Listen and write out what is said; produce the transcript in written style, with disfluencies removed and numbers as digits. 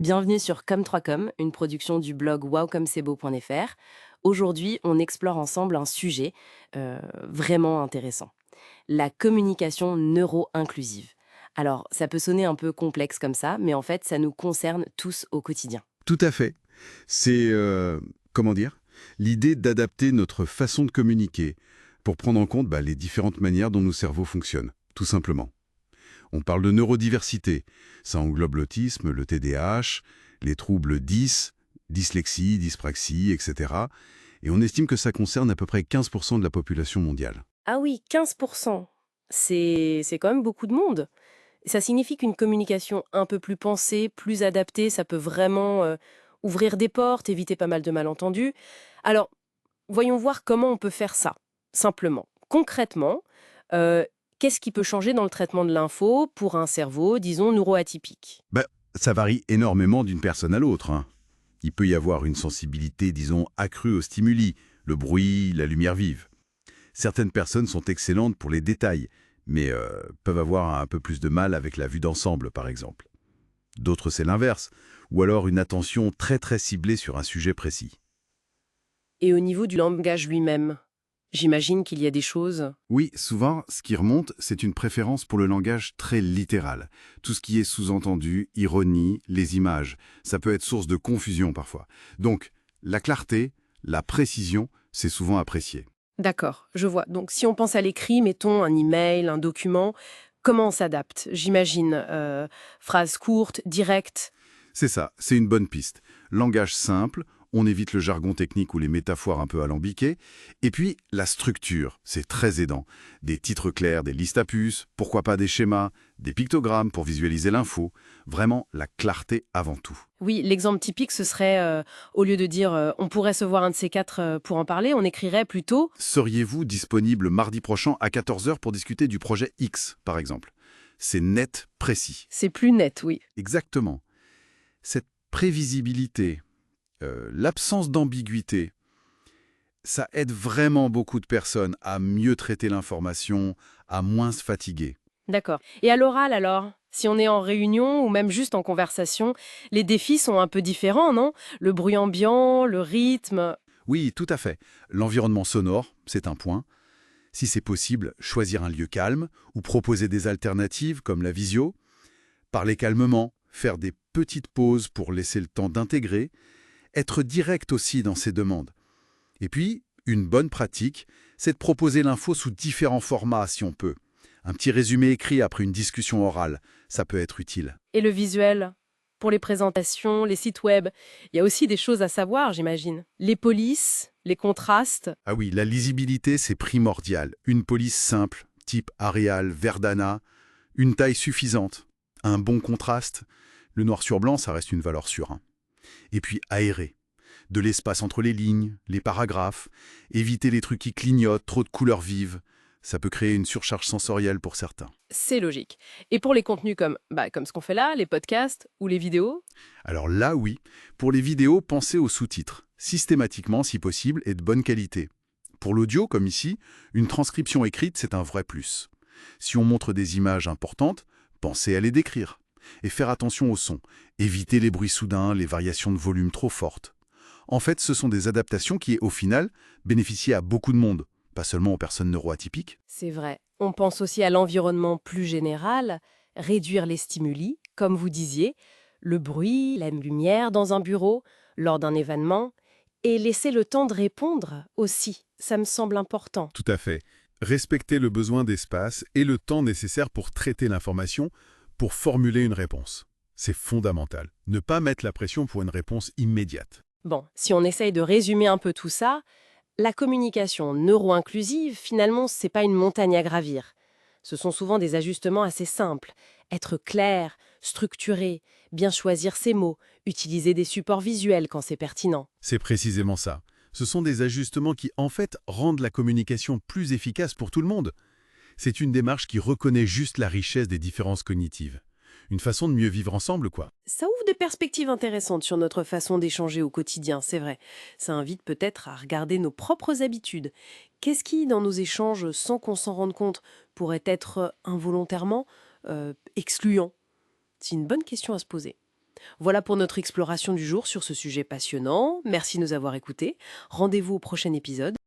Bienvenue sur Comme3Com, une production du blog wowcomcebo.fr. Aujourd'hui, on explore ensemble un sujet vraiment intéressant, la communication neuro-inclusive. Alors, ça peut sonner un peu complexe comme ça, mais en fait, ça nous concerne tous au quotidien. Tout à fait. C'est, comment dire, l'idée d'adapter notre façon de communiquer pour prendre en compte les différentes manières dont nos cerveaux fonctionnent, tout simplement. On parle de neurodiversité. Ça englobe l'autisme, le TDAH, les troubles 10, dyslexie, dyspraxie, etc. Et on estime que ça concerne à peu près 15% de la population mondiale. Ah oui, 15%. C'est quand même beaucoup de monde. Ça signifie qu'une communication un peu plus pensée, plus adaptée, ça peut vraiment ouvrir des portes, éviter pas mal de malentendus. Alors, voyons voir comment on peut faire ça, simplement. Concrètement, euh, qu'est-ce qui peut changer dans le traitement de l'info pour un cerveau, disons, neuroatypique? Ben, ça varie énormément d'une personne à l'autre, hein. Il peut y avoir une sensibilité, disons, accrue aux stimuli, le bruit, la lumière vive. Certaines personnes sont excellentes pour les détails, mais peuvent avoir un peu plus de mal avec la vue d'ensemble, par exemple. D'autres, c'est l'inverse, ou alors une attention très très ciblée sur un sujet précis. Et au niveau du langage lui-même, j'imagine qu'il y a des choses. Oui, souvent, ce qui remonte, c'est une préférence pour le langage très littéral. Tout ce qui est sous-entendu, ironie, les images. Ça peut être source de confusion parfois. Donc, la clarté, la précision, c'est souvent apprécié. D'accord, je vois. Donc si on pense à l'écrit, mettons un email, un document, comment on s'adapte? J'imagine, phrases courtes, directes. C'est ça, c'est une bonne piste. Langage simple, on évite le jargon technique ou les métaphores un peu alambiquées. Et puis, la structure, c'est très aidant. Des titres clairs, des listes à puces, pourquoi pas des schémas, des pictogrammes pour visualiser l'info. Vraiment, la clarté avant tout. Oui, l'exemple typique, ce serait, au lieu de dire on pourrait se voir un de ces quatre pour en parler, on écrirait plutôt. Seriez-vous disponible mardi prochain à 14 heures pour discuter du projet X, par exemple? C'est net, précis. C'est plus net, oui. Exactement. Cette prévisibilité, l'absence d'ambiguïté, ça aide vraiment beaucoup de personnes à mieux traiter l'information, à moins se fatiguer. D'accord. Et à l'oral alors? Si on est en réunion ou même juste en conversation, les défis sont un peu différents, non? Le bruit ambiant, le rythme. Oui, tout à fait. L'environnement sonore, c'est un point. Si c'est possible, choisir un lieu calme ou proposer des alternatives comme la visio. Parler calmement, faire des petites pauses pour laisser le temps d'intégrer. Être direct aussi dans ses demandes. Et puis, une bonne pratique, c'est de proposer l'info sous différents formats si on peut. Un petit résumé écrit après une discussion orale, ça peut être utile. Et le visuel? Pour les présentations, les sites web, il y a aussi des choses à savoir, j'imagine. Les polices, les contrastes. Ah oui, la lisibilité, c'est primordial. Une police simple, type Arial, Verdana, une taille suffisante, un bon contraste. Le noir sur blanc, ça reste une valeur sûre, hein. Et puis aérer. De l'espace entre les lignes, les paragraphes, éviter les trucs qui clignotent, trop de couleurs vives. Ça peut créer une surcharge sensorielle pour certains. C'est logique. Et pour les contenus comme ce qu'on fait là, les podcasts ou les vidéos? Alors là, oui, pour les vidéos, pensez aux sous-titres, systématiquement si possible et de bonne qualité. Pour l'audio, comme ici, une transcription écrite, c'est un vrai plus. Si on montre des images importantes, pensez à les décrire. Et faire attention au son, éviter les bruits soudains, les variations de volume trop fortes. En fait, ce sont des adaptations qui, au final, bénéficient à beaucoup de monde, pas seulement aux personnes neuroatypiques. C'est vrai. On pense aussi à l'environnement plus général, réduire les stimuli, comme vous disiez, le bruit, la lumière dans un bureau, lors d'un événement, et laisser le temps de répondre aussi. Ça me semble important. Tout à fait. Respecter le besoin d'espace et le temps nécessaire pour traiter l'information, pour formuler une réponse. C'est fondamental. Ne pas mettre la pression pour une réponse immédiate. Bon, si on essaye de résumer un peu tout ça, la communication neuro-inclusive, finalement, c'est pas une montagne à gravir. Ce sont souvent des ajustements assez simples. Être clair, structuré, bien choisir ses mots, utiliser des supports visuels quand c'est pertinent. C'est précisément ça. Ce sont des ajustements qui, en fait, rendent la communication plus efficace pour tout le monde. C'est une démarche qui reconnaît juste la richesse des différences cognitives. Une façon de mieux vivre ensemble, quoi. Ça ouvre des perspectives intéressantes sur notre façon d'échanger au quotidien, c'est vrai. Ça invite peut-être à regarder nos propres habitudes. Qu'est-ce qui, dans nos échanges, sans qu'on s'en rende compte, pourrait être involontairement excluant? C'est une bonne question à se poser. Voilà pour notre exploration du jour sur ce sujet passionnant. Merci de nous avoir écoutés. Rendez-vous au prochain épisode.